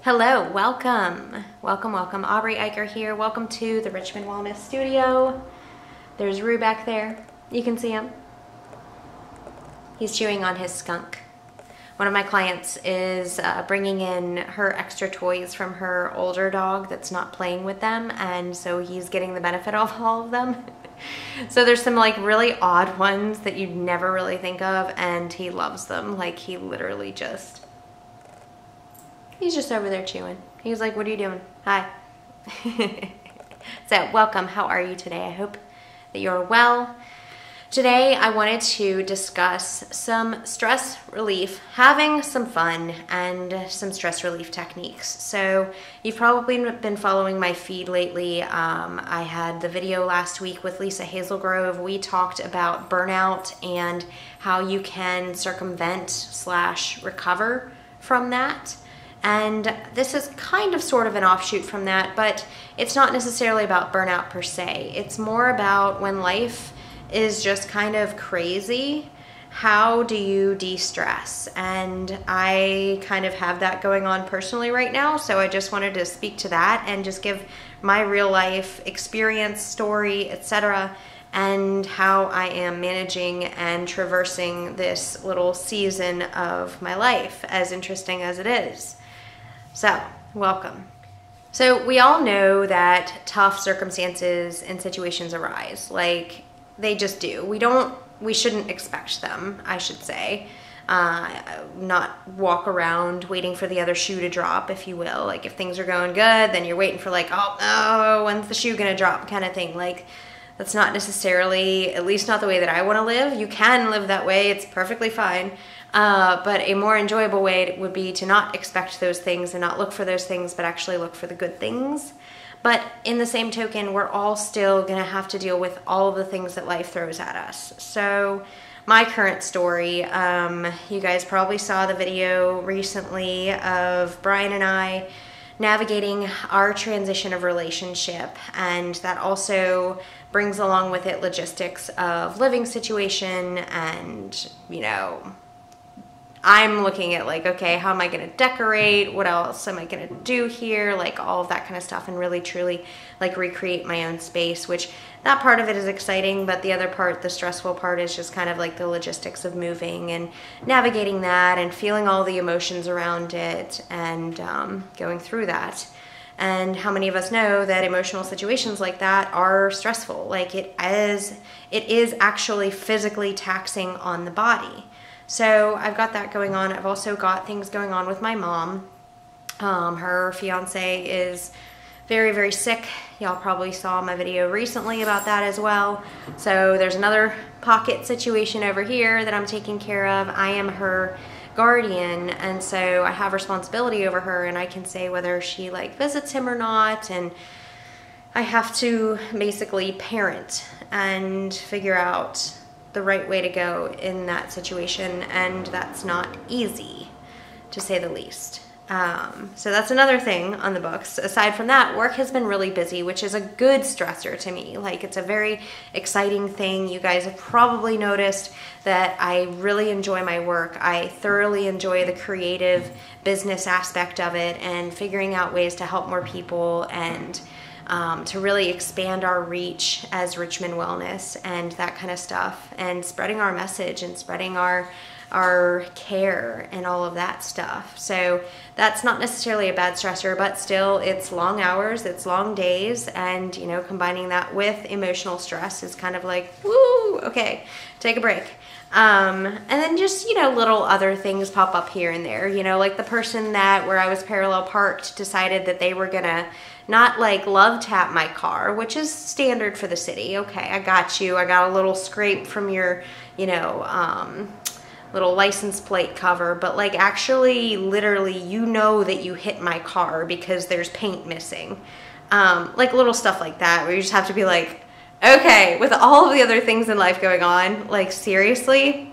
Hello, welcome. Welcome. Aubrey Eicher here. Welcome to the Richmond Wellness Studio. There's Rue back there. You can see him. He's chewing on his skunk. One of my clients is bringing in her extra toys from her older dog that's not playing with them, and so he's getting the benefit of all of them. So there's some like really odd ones that you'd never really think of, and he loves them. Like he literally he's just over there chewing. He's like, what are you doing? Hi. So welcome. How are you today? I hope that you're well. Today I wanted to discuss some stress relief, having some fun, and some stress relief techniques. So you've probably been following my feed lately. I had the video last week with Lisa Hazelgrove. We talked about burnout and how you can circumvent / recover from that. And this is kind of sort of an offshoot from that, but it's not necessarily about burnout per se. It's more about when life is just kind of crazy, how do you de-stress? And I kind of have that going on personally right now, so I just wanted to speak to that and just give my real life experience, story, etc., and how I am managing and traversing this little season of my life, as interesting as it is. So, welcome. So we all know that tough circumstances and situations arise. Like, they just do. We shouldn't expect them, I should say. Not walk around waiting for the other shoe to drop, if you will. Like if things are going good, then you're waiting for like, oh no, when's the shoe gonna drop kind of thing. Like that's not necessarily, at least not the way that I wanna live. You can live that way, it's perfectly fine. But a more enjoyable way would be to not expect those things and not look for those things, but actually look for the good things. But in the same token, we're all still going to have to deal with all of the things that life throws at us. So my current story, you guys probably saw the video recently of Brian and I navigating our transition of relationship. And that also brings along with it logistics of living situation and, you know, I'm looking at like, okay, how am I going to decorate? What else am I going to do here? Like all of that kind of stuff, and really truly like recreate my own space, which that part of it is exciting, but the other part, the stressful part, is just kind of like the logistics of moving and navigating that and feeling all the emotions around it and going through that. And how many of us know that emotional situations like that are stressful? Like it is actually physically taxing on the body. So I've got that going on. I've also got things going on with my mom. Her fiance is very, very sick. Y'all probably saw my video recently about that as well. So there's another pocket situation over here that I'm taking care of. I am her guardian, and so I have responsibility over her, and I can say whether she like visits him or not, and I have to basically parent and figure out the right way to go in that situation, and that's not easy, to say the least. So that's another thing on the books. Aside from that, work has been really busy, which is a good stressor to me. Like it's a very exciting thing. You guys have probably noticed that I really enjoy my work. I thoroughly enjoy the creative business aspect of it and figuring out ways to help more people and to really expand our reach as Richmond Wellness and that kind of stuff, and spreading our message and spreading our care and all of that stuff. So that's not necessarily a bad stressor, but still it's long hours, it's long days, and you know, combining that with emotional stress is kind of like, woo, okay, take a break. And then just, you know, little other things pop up here and there, you know, like the person that where I was parallel parked decided that they were gonna not like love tap my car, which is standard for the city. Okay, I got you. I got a little scrape from your, you know, little license plate cover, but like actually literally you know that you hit my car because there's paint missing. Like little stuff like that where you just have to be like, okay, with all of the other things in life going on, like seriously,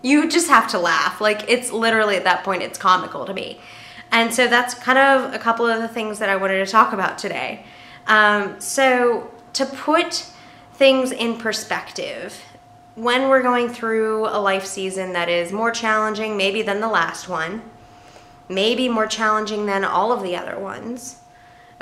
you just have to laugh. Like it's literally at that point, it's comical to me. And so that's kind of a couple of the things that I wanted to talk about today. So to put things in perspective, when we're going through a life season that is more challenging maybe than the last one, maybe more challenging than all of the other ones.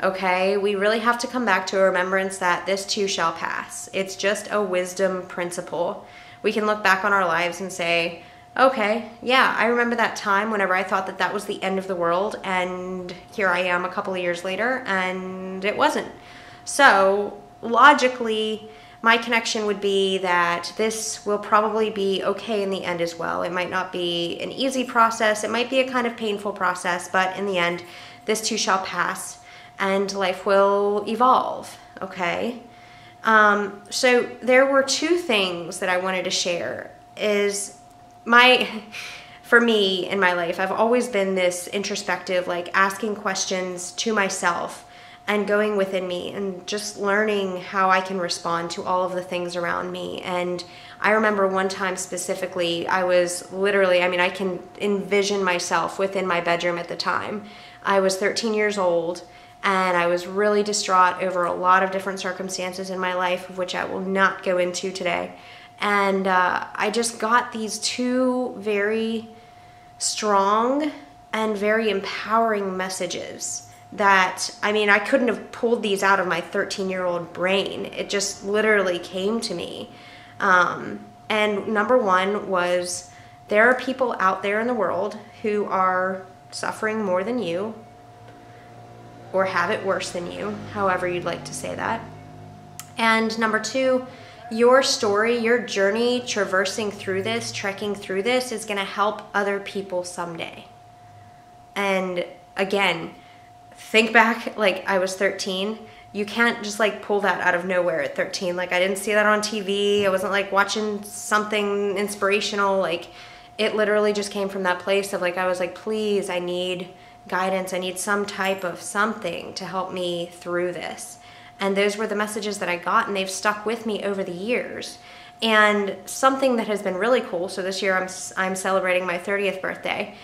Okay, we really have to come back to a remembrance that this too shall pass. It's just a wisdom principle. We can look back on our lives and say, okay, yeah, I remember that time whenever I thought that that was the end of the world, and here I am a couple of years later, and it wasn't. So logically, my connection would be that this will probably be okay in the end as well. It might not be an easy process. It might be a kind of painful process, but in the end, this too shall pass, and life will evolve, okay? So there were two things that I wanted to share. For me in my life, I've always been this introspective, like asking questions to myself and going within me and just learning how I can respond to all of the things around me. And I remember one time specifically, I was literally, I can envision myself within my bedroom at the time. I was 13 years old, and I was really distraught over a lot of different circumstances in my life, of which I will not go into today. And I just got these two very strong and very empowering messages that, I couldn't have pulled these out of my 13-year-old brain. It just literally came to me. And number one was, there are people out there in the world who are suffering more than you, or have it worse than you, however you'd like to say that. And number two, your story, your journey traversing through this, trekking through this, is gonna help other people someday. And again, think back, like I was 13. You can't just like pull that out of nowhere at 13. Like I didn't see that on TV. I wasn't like watching something inspirational. Like it literally just came from that place of like, I was like, please, I need guidance. I need some type of something to help me through this. And those were the messages that I got, and they've stuck with me over the years. And something that has been really cool, so this year I'm celebrating my 30th birthday,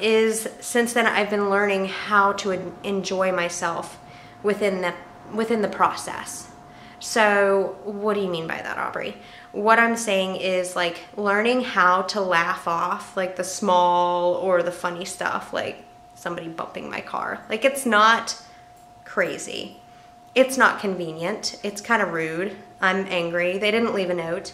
is since then I've been learning how to enjoy myself within the process. So what do you mean by that, Aubrey? What I'm saying is like learning how to laugh off like the small or the funny stuff, like somebody bumping my car. Like it's not crazy. It's not convenient. It's kind of rude. I'm angry. They didn't leave a note.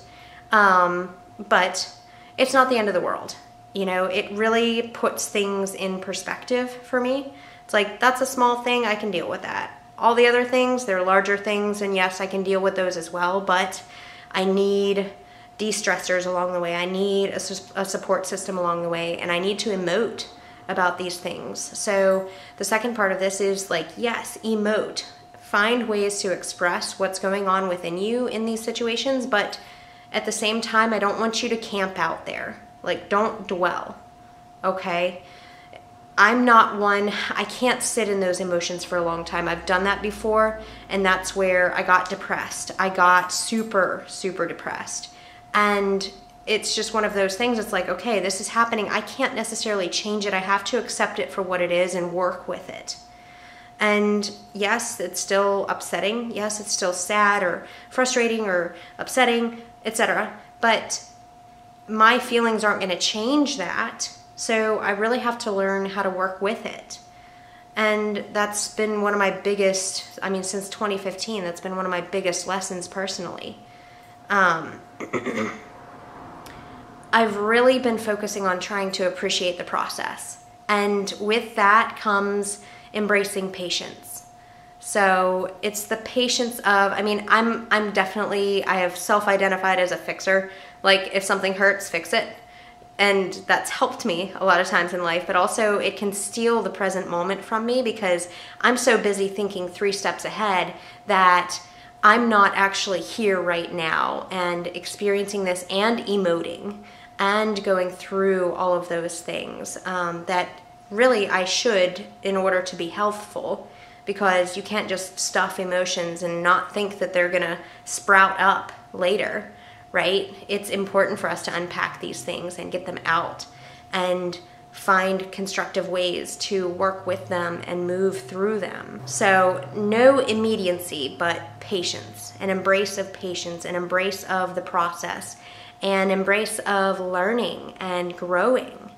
But it's not the end of the world. You know, it really puts things in perspective for me. It's like, that's a small thing. I can deal with that. All the other things, they're larger things. And yes, I can deal with those as well. But I need de-stressors along the way. I need a support system along the way. And I need to emote about these things. So the second part of this is like, yes, emote. Find ways to express what's going on within you in these situations, but at the same time, I don't want you to camp out there. Like, don't dwell, okay? I'm not one, I can't sit in those emotions for a long time. I've done that before, and that's where I got depressed. I got super, super depressed. And it's just one of those things. It's like, okay, this is happening. I can't necessarily change it. I have to accept it for what it is and work with it. And yes, it's still upsetting. Yes, it's still sad or frustrating or upsetting, etc. But my feelings aren't going to change that. So I really have to learn how to work with it. And that's been one of my biggest, since 2015, that's been one of my biggest lessons personally. I've really been focusing on trying to appreciate the process. And with that comes embracing patience. So it's the patience of, I'm definitely, I have self-identified as a fixer. Like if something hurts, fix it. And that's helped me a lot of times in life, but also it can steal the present moment from me because I'm so busy thinking 3 steps ahead that I'm not actually here right now and experiencing this and emoting and going through all of those things that really I should in order to be healthful, because you can't just stuff emotions and not think that they're gonna sprout up later, right? It's important for us to unpack these things and get them out and find constructive ways to work with them and move through them. So no immediacy, but patience, an embrace of patience, an embrace of the process, an embrace of learning and growing.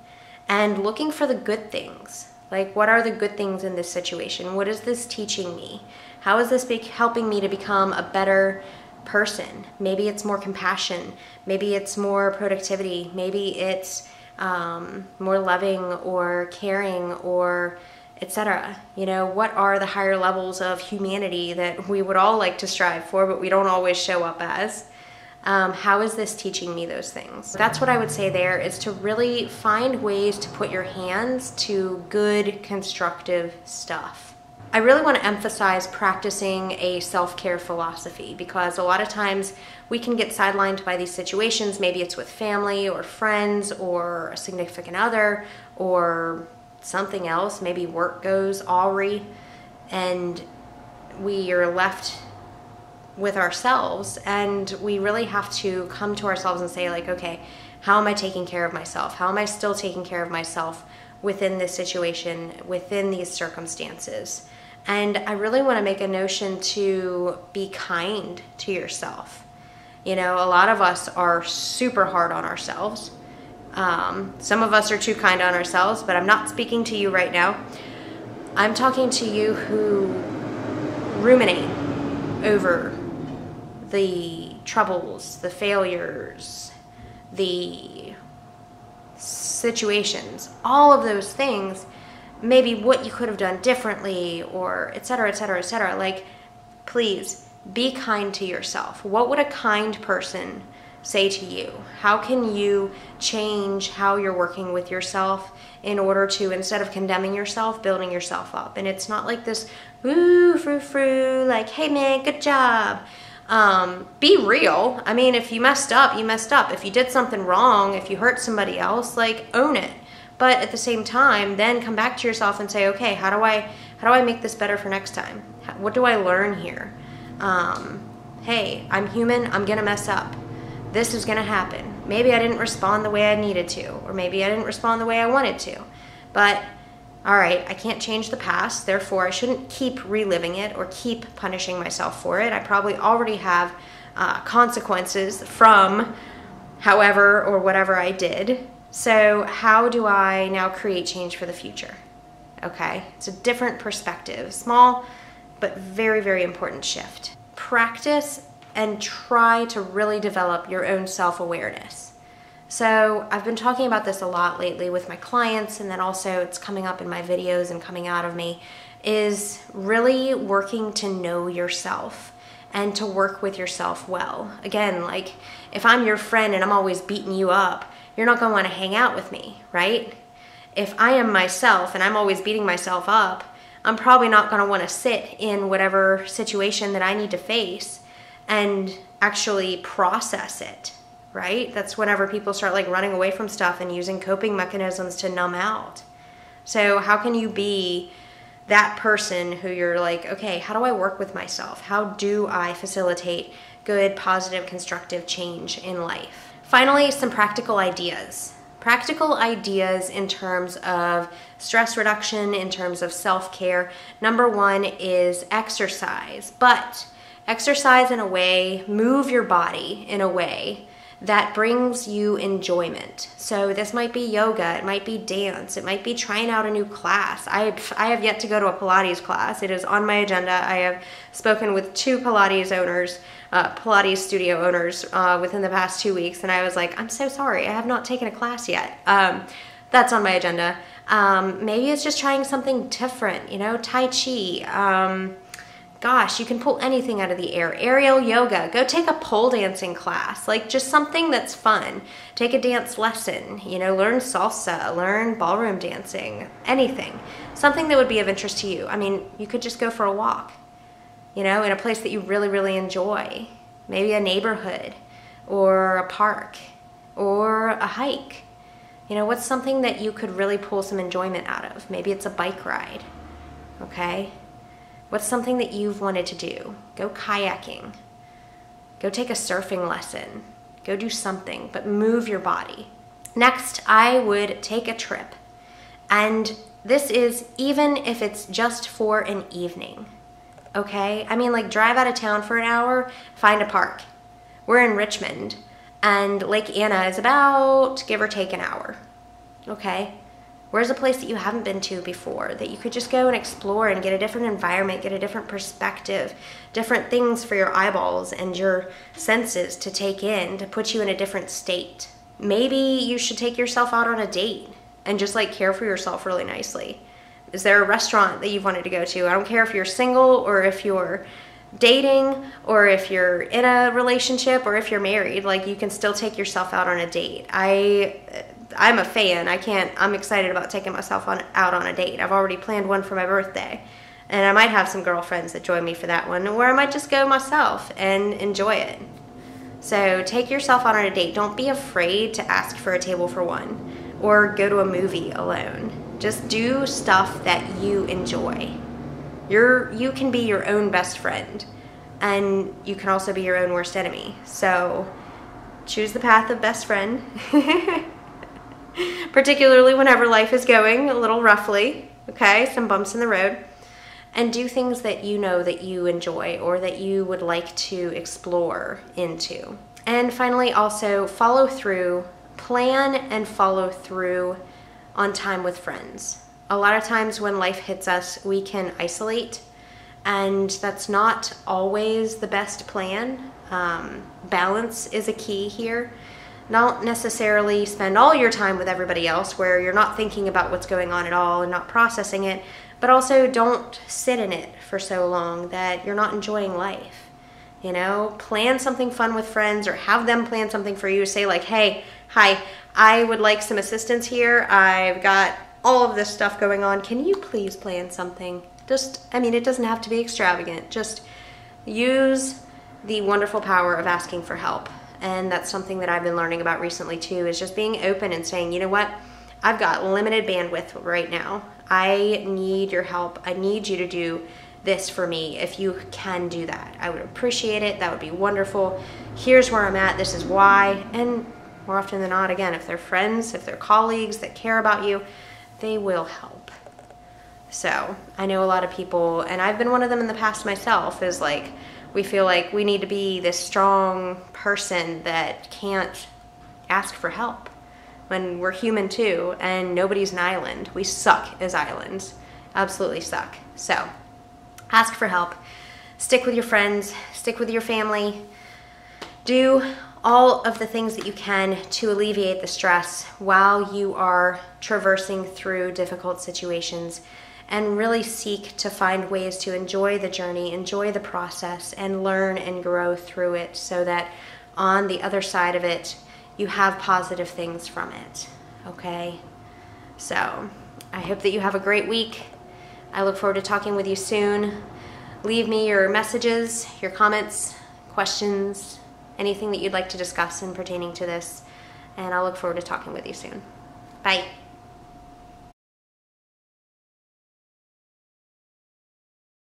and looking for the good things. Like, what are the good things in this situation? What is this teaching me? How is this helping me to become a better person? Maybe it's more compassion. Maybe it's more productivity. Maybe it's more loving or caring or etc. You know, what are the higher levels of humanity that we would all like to strive for, but we don't always show up as? How is this teaching me those things? That's what I would say there, is to really find ways to put your hands to good, constructive stuff. I really want to emphasize practicing a self-care philosophy, because a lot of times we can get sidelined by these situations. Maybe it's with family or friends or a significant other or something else. Maybe work goes awry and we are left with ourselves, and we really have to come to ourselves and say, like, okay, how am I taking care of myself? How am I still taking care of myself within this situation, within these circumstances? And I really want to make a notion to be kind to yourself. You know, a lot of us are super hard on ourselves. Some of us are too kind on ourselves, but I'm not speaking to you right now. I'm talking to you who ruminate over the troubles, the failures, the situations, all of those things, maybe what you could have done differently, or et cetera, et cetera, et cetera. Like, please be kind to yourself. What would a kind person say to you? How can you change how you're working with yourself in order to, instead of condemning yourself, building yourself up? And it's not like this, woo, frou frou, like, hey man, good job. Be real. I mean, if you messed up, you messed up. If you did something wrong, if you hurt somebody else, like, own it. But at the same time, then come back to yourself and say, okay, how do I make this better for next time? What do I learn here? Hey, I'm human. I'm gonna mess up. This is gonna happen. Maybe I didn't respond the way I needed to, or maybe I didn't respond the way I wanted to. But all right, I can't change the past, therefore I shouldn't keep reliving it or keep punishing myself for it. I probably already have consequences from however or whatever I did. So how do I now create change for the future? Okay, it's a different perspective, small but very, very important shift. Practice and try to really develop your own self-awareness. So I've been talking about this a lot lately with my clients, and then also it's coming up in my videos and coming out of me, is really working to know yourself and to work with yourself well. Again, like, if I'm your friend and I'm always beating you up, you're not gonna wanna hang out with me, right? If I am myself and I'm always beating myself up, I'm probably not gonna wanna sit in whatever situation that I need to face and actually process it. Right? That's whenever people start like running away from stuff and using coping mechanisms to numb out. So how can you be that person who you're like, okay, how do I work with myself? How do I facilitate good, positive, constructive change in life? Finally, some practical ideas. Practical ideas in terms of stress reduction, in terms of self-care. Number one is exercise, but exercise in a way, move your body in a way that brings you enjoyment. So this might be yoga, it might be dance, it might be trying out a new class. I have yet to go to a Pilates class. It is on my agenda. I have spoken with 2 Pilates owners, Pilates studio owners within the past 2 weeks, and I was like, I'm so sorry, I have not taken a class yet. That's on my agenda. Maybe it's just trying something different, you know, Tai Chi, gosh, you can pull anything out of the air. Aerial yoga, go take a pole dancing class, like just something that's fun. Take a dance lesson, you know, learn salsa, learn ballroom dancing, anything. Something that would be of interest to you. I mean, you could just go for a walk, you know, in a place that you really, really enjoy. Maybe a neighborhood or a park or a hike. You know, what's something that you could really pull some enjoyment out of? Maybe it's a bike ride, okay? What's something that you've wanted to do? Go kayaking. Go take a surfing lesson. Go do something, but move your body. Next, I would take a trip. And this is even if it's just for an evening, okay? I mean, like, drive out of town for an hour, find a park. We're in Richmond, and Lake Anna is about, give or take, an hour, okay? Where's a place that you haven't been to before that you could just go and explore and get a different environment, get a different perspective, different things for your eyeballs and your senses to take in, to put you in a different state? Maybe you should take yourself out on a date and just like care for yourself really nicely. Is there a restaurant that you've wanted to go to? I don't care if you're single or if you're dating or if you're in a relationship or if you're married. Like, you can still take yourself out on a date. I'm a fan. I'm excited about taking myself out on a date. I've already planned one for my birthday. And I might have some girlfriends that join me for that one, or I might just go myself and enjoy it. So take yourself out on a date. Don't be afraid to ask for a table for one or go to a movie alone. Just do stuff that you enjoy. You can be your own best friend, and you can also be your own worst enemy. So choose the path of best friend, particularly whenever life is going a little roughly, okay, some bumps in the road, and do things that you know that you enjoy or that you would like to explore into. And finally, also follow through, plan and follow through on time with friends. A lot of times when life hits us, we can isolate, and that's not always the best plan. Balance is a key here. Don't necessarily spend all your time with everybody else where you're not thinking about what's going on at all and not processing it, but also don't sit in it for so long that you're not enjoying life. You know, plan something fun with friends or have them plan something for you. Say like, hey, hi, I would like some assistance here. I've got all of this stuff going on. Can you please plan something? It doesn't have to be extravagant. Just use the wonderful power of asking for help. And that's something that I've been learning about recently too, is just being open and saying, you know what? I've got limited bandwidth right now. I need your help. I need you to do this for me. If you can do that, I would appreciate it. That would be wonderful. Here's where I'm at. This is why. And more often than not, again, if they're friends, if they're colleagues that care about you, they will help. So I know a lot of people, and I've been one of them in the past myself, is like, we feel like we need to be this strong person that can't ask for help when we're human too, and nobody's an island. We suck as islands. Absolutely suck. So ask for help. Stick with your friends. Stick with your family. Do all of the things that you can to alleviate the stress while you are traversing through difficult situations, and really seek to find ways to enjoy the journey, enjoy the process, and learn and grow through it so that on the other side of it, you have positive things from it, okay? So I hope that you have a great week. I look forward to talking with you soon. Leave me your messages, your comments, questions, anything that you'd like to discuss in pertaining to this, and I'll look forward to talking with you soon. Bye.